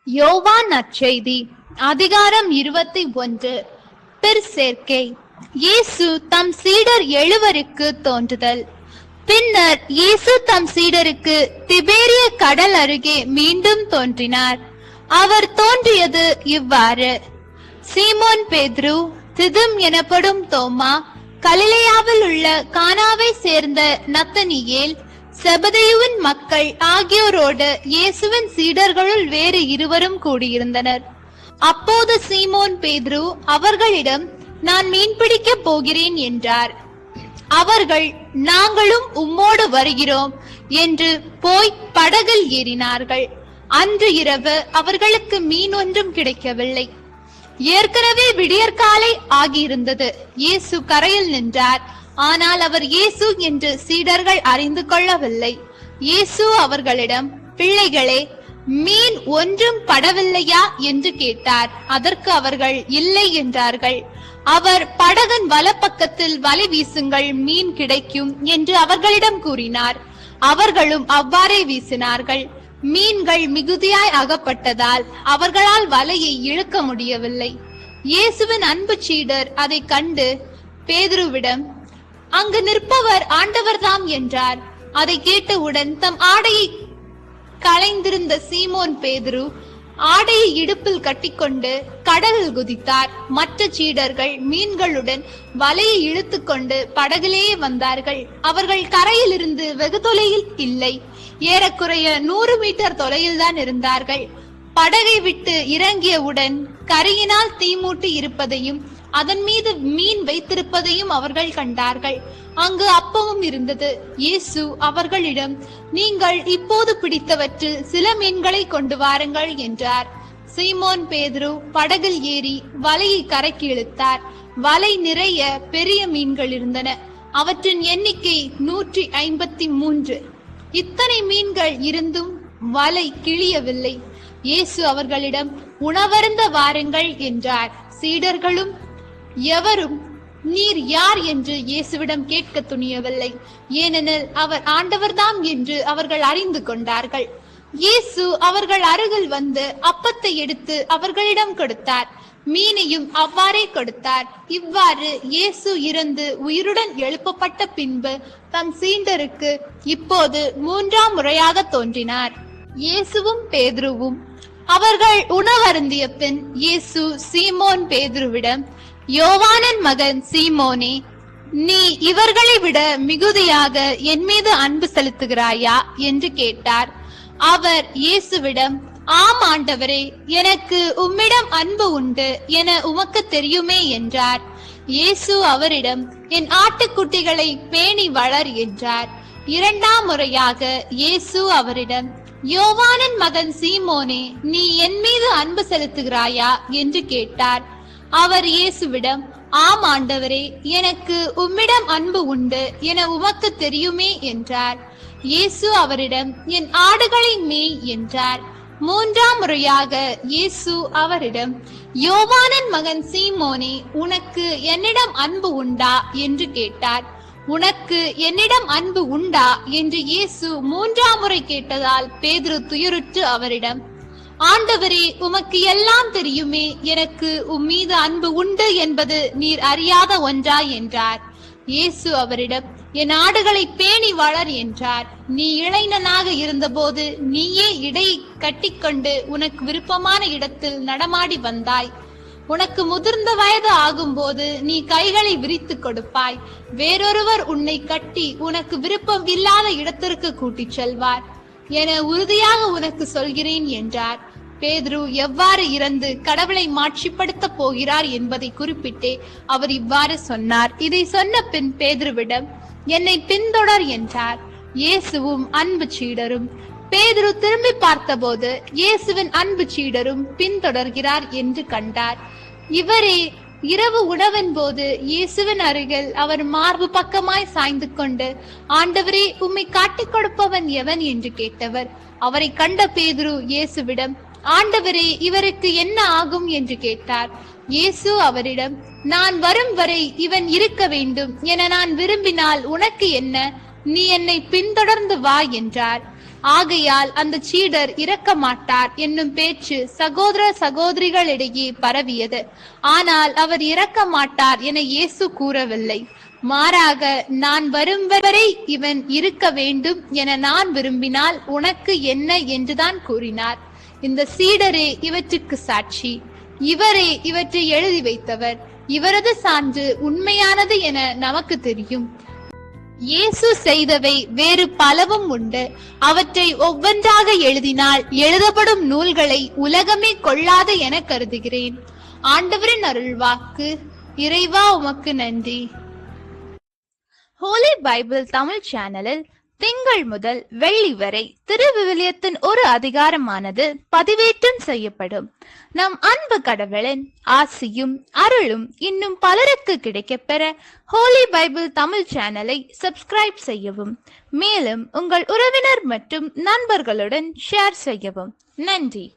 யோவான் நற்செய்தி அதிகாரம் 21. பிற்சேர்க்கை. இயேசு தம் சீடர் 7 தோன்றுதல். பின்னர் இயேசு தம் சீடருக்கு திபேரிய கடல் அருகே மீண்டும் தோன்றினார். அவர் தோன்றியது இவ்வாறு: சீமோன் பேதுரு, திதும் எனப்படும் தோமா, கலிலேயாவில் உள்ள கானாவை சேர்ந்த நத்தனியேல், செபதேயுவின் மக்கள் ஆகியோரோடு இயேசுவின் சீடர்களுள் வேறு 2 கூடியிருந்தனர். அப்போது சீமோன் பேதுரு அவர்களிடம், நான் மீன்பிடிக்க போகிறேன் என்றார். அவர்கள், நாங்களும் உம்மோடு வருகிறோம் என்று போய் படகில் ஏறினார்கள். அன்று இரவு அவர்களுக்கு மீன் ஒன்றும் கிடைக்கவில்லை. ஏற்கனவே விடியற்காலை ஆகியிருந்தது. இயேசு கரையில் நின்றார். ஆனால் அவர் இயேசு என்று சீடர்கள் அறிந்து கொள்ளவில்லை. இயேசு அவர்களிடம், பிள்ளைகளே, மீன் ஒன்றும் படவில்லையா என்று கேட்டார். அதற்கு அவர்கள் இல்லை என்றார்கள். அவர், படகின் வலப்பக்கத்தில் வலை வீசுங்கள், மீன் கிடைக்கும் என்று அவர்களிடம் கூறினார். அவர்களும் அவ்வாறே வீசினார்கள். மீன்கள் மிகுதியாய் அகப்பட்டதால் அவர்களால் வலையை இழுக்க முடியவில்லை. இயேசுவின் அன்பு சீடர் அதை கண்டு பேதுருவிடம், அங்கு நிற்பவர் ஆண்டவர்தாம் என்றார். அதை கேட்டவுடன் தம் ஆடையை களைந்திருந்த சீமோன் பேதுரு ஆடையை இடுப்பில் கட்டிக்கொண்டு கடலில் குதித்தார். மற்ற சீடர்கள் மீன்களுடன் வலையை இழுத்து கொண்டு படகிலேயே வந்தார்கள். அவர்கள் கரையில் இருந்து வெகு தொலையில் இல்லை, ஏறக்குறைய 100 மீட்டர் தொலையில்தான் இருந்தார்கள். படகை விட்டு இறங்கியவுடன் கரையினால் தீமூட்டி இருப்பதையும் அதன் மீது மீன் வைத்திருப்பதையும் அவர்கள் கண்டார்கள். அங்கு அப்பமும் இருந்தது. இயேசு அவர்களிடம், நீங்கள் இப்போது பிடித்தவற்றில் சில மீன்களை கொண்டு வாருங்கள் என்றார். சீமோன் பேதுரு படகில் ஏறி வலையை கரைக்கு இழுத்தார். வலை நிறைய பெரிய மீன்கள் இருந்தன. அவற்றின் எண்ணிக்கை 153. இத்தனை மீன்கள் இருந்தும் வலை கிழியவில்லை. இயேசு அவர்களிடம், உணவருந்த வாருங்கள் என்றார். சீடர்களும் எவரும் நீர் யார் என்று இயேசுவிடம் கேட்க துணியவில்லை. ஏனெனில் அவர் ஆண்டவர்தாம் என்று அவர்கள் அறிந்து கொண்டார்கள். இயேசு அவர்கள் அருகில் வந்து அப்பத்தை எடுத்து அவர்களிடம் கொடுத்தார். மீனையும் அவ்வாறே கொடுத்தார். இவ்வாறு இயேசு இறந்து உயிருடன் எழுப்பப்பட்ட பின்பு தம் சீடருக்கு இப்போது 3ஆம் முறையாக தோன்றினார். இயேசுவும் பேதுருவும். அவர்கள் உணவருந்திய பின் இயேசு சீமோன் பேதுருவிடம், யோவானின் மகன் சீமோனே, நீ இவர்களை விட மிகுதியாக என் மீது அன்பு செலுத்துகிறாயா என்று கேட்டார். அவர் இயேசுவிடம், ஆம் ஆண்டவரே, எனக்கு உம்மிடம் அன்பு உண்டு என உமக்கு தெரியுமே என்றார். இயேசு அவரிடம், என் ஆட்டுக்குட்டிகளை பேணி வளர் என்றார். 2ஆம் முறையாக இயேசு அவரிடம், யோவானின் மகன் சீமோனே, நீ என் மீது அன்பு செலுத்துகிறாயா என்று கேட்டார். அவர் இயேசுவிடம், ஆம் ஆண்டவரே, எனக்கு உம்மிடம் அன்பு உண்டு என உமக்கு தெரியுமே என்றார். இயேசு அவரிடம், என் ஆடுகளை மேய் என்றார். 3ஆம் முறையாக இயேசு அவரிடம், யோவானின் மகன் சீமோனே, உனக்கு என்னிடம் அன்பு உண்டா என்று கேட்டார். உனக்கு என்னிடம் அன்பு உண்டா என்று இயேசு 3ஆம் முறை கேட்டதால் பேதுரு துயருற்று அவரிடம், ஆண்டவரே, உமக்கு எல்லாம் தெரியுமே, எனக்கு உம்மீது அன்பு உண்டு என்பது நீர் அறியாத ஒன்றா என்றார். இயேசு அவரிடம், என் ஆடுகளை பேணி வளர் என்றார். நீ இளைஞனாக இருந்தபோது நீயே இடை கட்டிக்கொண்டு உனக்கு விருப்பமான இடத்தில் நடமாடி வந்தாய். உனக்கு முதிர்ந்த வயது ஆகும்போது நீ கைகளை விரித்து கொடுப்பாய். வேறொருவர் உன்னை கட்டி உனக்கு விருப்பம் இல்லாத இடத்திற்கு கூட்டிச் செல்வார் என உறுதியாக உனக்கு சொல்கிறேன் என்றார். பேதுரு எவ்வாறு இறந்து கடவுளை மாட்சிப்படுத்த போகிறார் என்பதை குறிப்பிட்டே அவர் இவ்வாறு சொன்னார். இதை சொன்ன பின் பேதுருவிடம், என்னை பின்தொடர் என்றார். இயேசுவும் அன்பு சீடரும். பேதுரு திரும்பி பார்த்தபோது இயேசுவின் அன்பு சீடரும் பின்தொடர்கிறார் என்று கண்டார். இவரே இரவு உணவின் போது இயேசுவின் அருகில் அவர் மார்பு பக்கமாய் சாய்ந்து கொண்டு, ஆண்டவரே, உம்மை காட்டிக் கொடுப்பவன் எவன் என்று கேட்டவர். அவரை கண்ட பேதுரு இயேசுவிடம், ஆண்டவரே, இவருக்கு என்ன ஆகும் என்று கேட்டார். இயேசு அவரிடம், நான் வரும் வரை இவன் இருக்க வேண்டும் என நான் விரும்பினால் உனக்கு என்ன? நீ என்னை பின்தொடர்ந்து வா என்றார். ஆகையால் அந்த சீடர் இறக்க மாட்டார் என்னும் பேச்சு சகோதர சகோதரிகளிடையே பரவியது. ஆனால் அவர் இறக்க மாட்டார் என இயேசு கூறவில்லை. மாறாக, நான் வரும் வரை இவன் இருக்க வேண்டும் என நான் விரும்பினால் உனக்கு என்ன என்றுதான் கூறினார். இந்த சீடரே இவற்றுக்கு சாட்சி. இவரே இவற்றை எழுதி வைத்தவர். இவரது சான்று உண்மையானது என நமக்கு தெரியும். இயேசு செய்தவை வேறு பலவும் உண்டு. அவற்றை ஒவ்வொன்றாக எழுதினால் எழுதப்படும் நூல்களை உலகமே கொள்ளாது என கருதுகிறேன். ஆண்டவரின் அருள்வாக்கு. இறைவா உமக்கு நன்றி. ஹோலி பைபிள் தமிழ் சேனலில் திங்கள் முதல் வெள்ளி வரை திருவிவிலியத்தின் ஒரு அதிகாரமானது பதிவேற்றம் செய்யப்படும். நம் அன்பு கடவுளின் ஆசியும் அருளும் இன்னும் பலருக்கு கிடைக்கப்பெற ஹோலி பைபிள் தமிழ் சேனலை சப்ஸ்கிரைப் செய்யவும். மேலும் உங்கள் உறவினர் மற்றும் நண்பர்களுடன் ஷேர் செய்யவும். நன்றி.